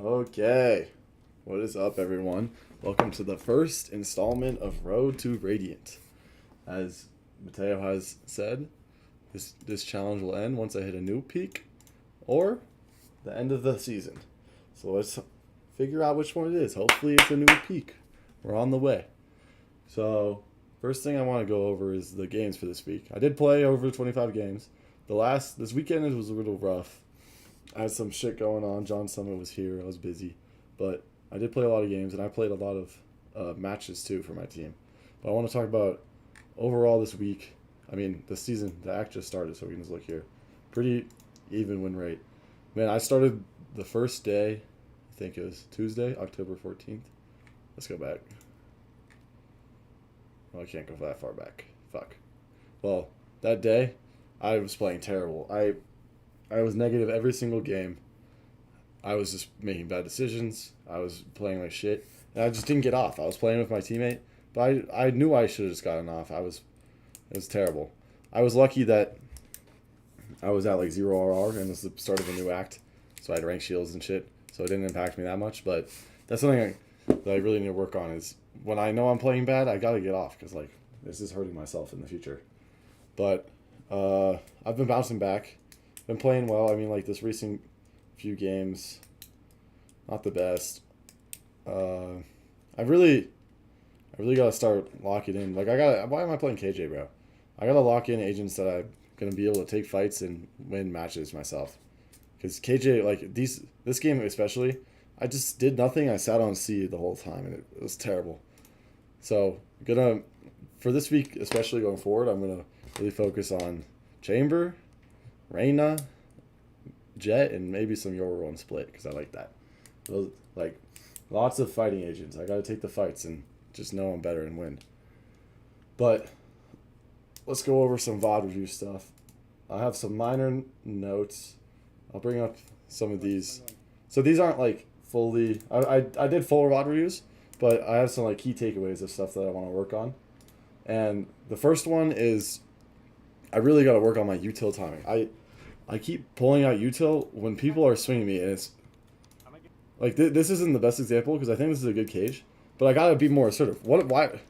Okay, what is up, everyone? Welcome to the first installment of Road to Radiant. As Mateo has said, this challenge will end once I hit a new peak, or the end of the season. So let's figure out which one it is. Hopefully, it's a new peak. We're on the way. So first thing I want to go over is the games for this week. I did play over 25 games. This weekend was a little rough. I had some shit going on. John Summit was here. I was busy. But I did play a lot of games, and I played a lot of matches, too, for my team. But I want to talk about overall this week. I mean, the season, the act just started, so we can just look here. Pretty even win rate. Man, I started the first day, I think it was Tuesday, October 14th. Let's go back. Well, I can't go that far back. Fuck. Well, that day, I was playing terrible. I was negative every single game. I was just making bad decisions. I was playing like shit. And I just didn't get off. I was playing with my teammate, but I knew I should have just gotten off. It was terrible. I was lucky that I was at like 0 RR and it was the start of a new act. So I had rank shields and shit. So it didn't impact me that much. But that's something that I really need to work on is when I know I'm playing bad, I got to get off because like this is hurting myself in the future. But I've been bouncing back. Been playing well. I mean, like this recent few games, not the best. I really gotta start locking in. Like why am I playing KJ, bro? I gotta lock in agents that I'm gonna be able to take fights and win matches myself. Because KJ, like this game especially, I just did nothing. I sat on C the whole time and it was terrible. So for this week, especially going forward, I'm gonna really focus on Chamber, Reyna, Jet, and maybe some Yoru on split because I like that. Those like lots of fighting agents. I got to take the fights and just know I'm better and win. But let's go over some VOD review stuff. I have some minor notes. I'll bring up some of these. So these aren't like fully. I did full VOD reviews, but I have some like key takeaways of stuff that I want to work on. And the first one is I really got to work on my util timing. I keep pulling out util when people are swinging me, and it's like this isn't the best example because I think this is a good cage, but I gotta be more assertive. Why?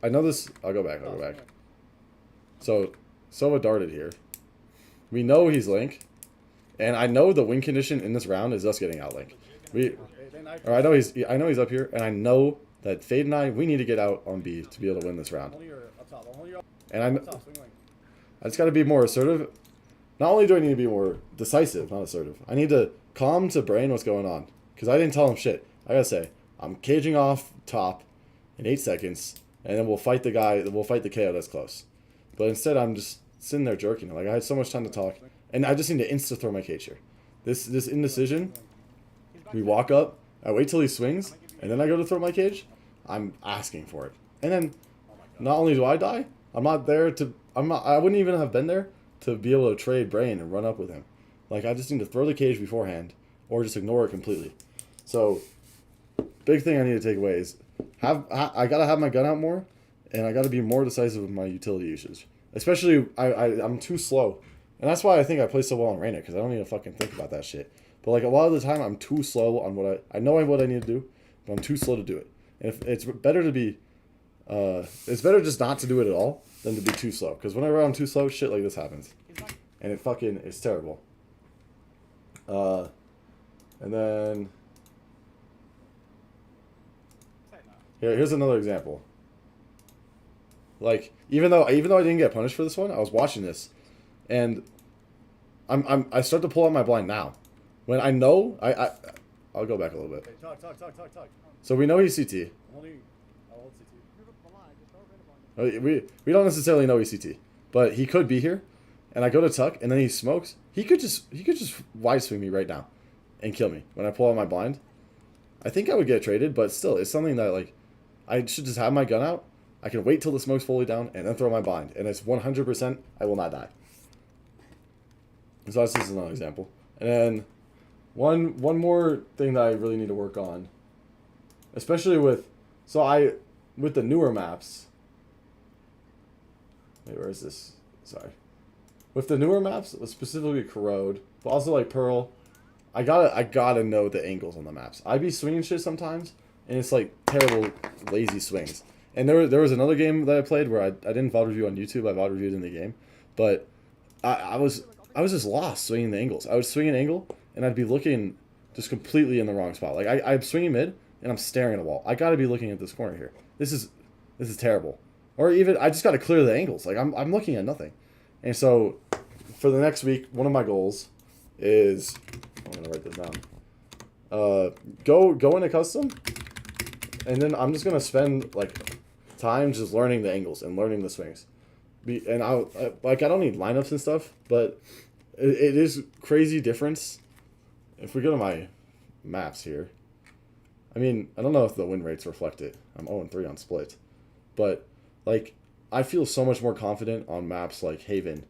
I know this. I'll go back. So Sova darted here. We know he's Link, and I know the win condition in this round is us getting out Link. I know he's up here, and I know that Fade and we need to get out on B to be able to win this round. And I just gotta be more assertive. Not only do I need to be more decisive, not assertive, I need to calm to brain what's going on. Because I didn't tell him shit. I gotta say, I'm caging off top in 8 seconds, and then we'll fight the KO that's close. But instead, I'm just sitting there jerking. Like, I had so much time to talk, and I just need to insta-throw my cage here. This indecision, we walk up, I wait till he swings, and then I go to throw my cage, I'm asking for it. And then, not only do I die, I wouldn't even have been there to be able to trade brain and run up with him. Like, I just need to throw the cage beforehand or just ignore it completely. So, big thing I need to take away is I got to have my gun out more, and I got to be more decisive with my utility usage. Especially, I'm too slow. And that's why I think I play so well on Reyna, because I don't need to fucking think about that shit. But, like, a lot of the time, I'm too slow on I know what I need to do, but I'm too slow to do it. And if it's better to be, it's better just not to do it at all than to be too slow. Because whenever I'm too slow, shit like this happens. And it fucking is terrible. And then here's another example. Like even though I didn't get punished for this one, I was watching this, and I start to pull out my blind now, when I know I'll go back a little bit. Talk. So we know he's CT. I'll hold CT. We don't necessarily know he's CT, but he could be here, and I go to tuck, and then he smokes. He could just wide swing me right now, and kill me when I pull out my blind. I think I would get traded, but still, it's something that like I should just have my gun out. I can wait till the smoke's fully down and then throw my blind, and it's 100% I will not die. So that's just another example. And then one more thing that I really need to work on, especially with the newer maps. Wait, where is this? Sorry. With the newer maps, specifically Corrode, but also like Pearl, I gotta know the angles on the maps. I be swinging shit sometimes, and it's like terrible, lazy swings. And there was another game that I played where I didn't VOD review on YouTube. I VOD reviewed in the game, but I was just lost swinging the angles. I would swing an angle, and I'd be looking just completely in the wrong spot. Like I'm swinging mid, and I'm staring at a wall. I gotta be looking at this corner here. This is terrible. Or even I just gotta clear the angles. Like I'm looking at nothing. And so for the next week, one of my goals is I'm gonna write this down. Go into custom, and then I'm just gonna spend like time just learning the angles and learning the swings. And I don't need lineups and stuff, but it is crazy difference. If we go to my maps here, I mean I don't know if the win rates reflect it. I'm 0-3 on split, but like I feel so much more confident on maps like Haven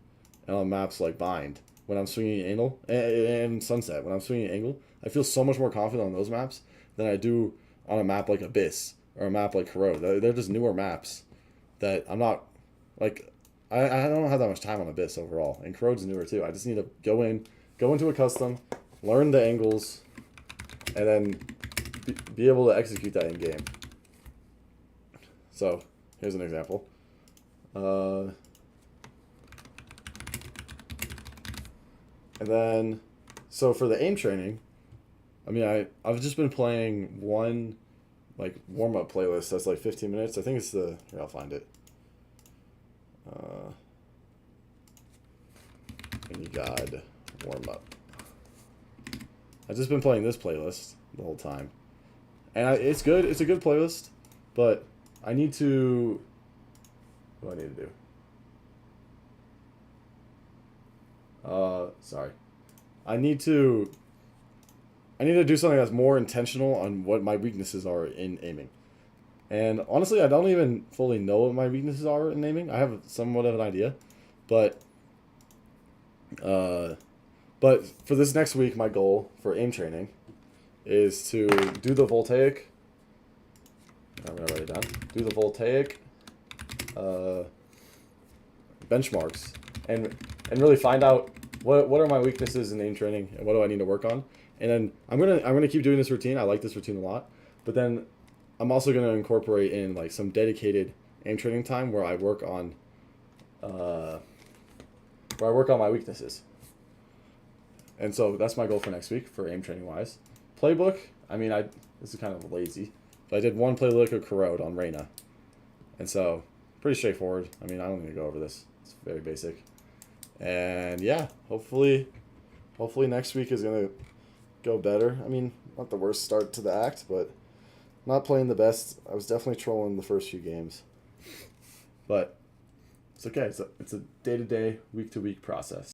and on maps like Bind when I'm swinging angle and Sunset when I'm swinging angle. I feel so much more confident on those maps than I do on a map like Abyss or a map like Corrode. They're just newer maps that I'm not like. I don't have that much time on Abyss overall, and Corrode's newer too. I just need to go into a custom, learn the angles, and then be able to execute that in game. So here's an example. And then, so for the aim training, I mean, I've just been playing one, like, warm-up playlist that's like 15 minutes. I think it's here, I'll find it. Any God warm-up. I've just been playing this playlist the whole time. And it's good. It's a good playlist, but I need to... What do I need to do? Sorry. I need to do something that's more intentional on what my weaknesses are in aiming. And honestly, I don't even fully know what my weaknesses are in aiming. I have somewhat of an idea, but for this next week, my goal for aim training is to do the voltaic. I'm gonna write it down. Do the voltaic benchmarks and really find out what are my weaknesses in aim training and what do I need to work on. And then I'm gonna keep doing this routine. I like this routine a lot, but then I'm also gonna incorporate in like some dedicated aim training time where I work on my weaknesses. And so that's my goal for next week for aim training wise. Playbook, I mean, this is kind of lazy, but I did one playbook of Corrode on Reyna, and so pretty straightforward. I mean, I don't need to go over this. It's very basic. And yeah, hopefully next week is gonna go better. I mean, not the worst start to the act, but not playing the best. I was definitely trolling the first few games, but it's okay. It's a day-to-day, week-to-week process.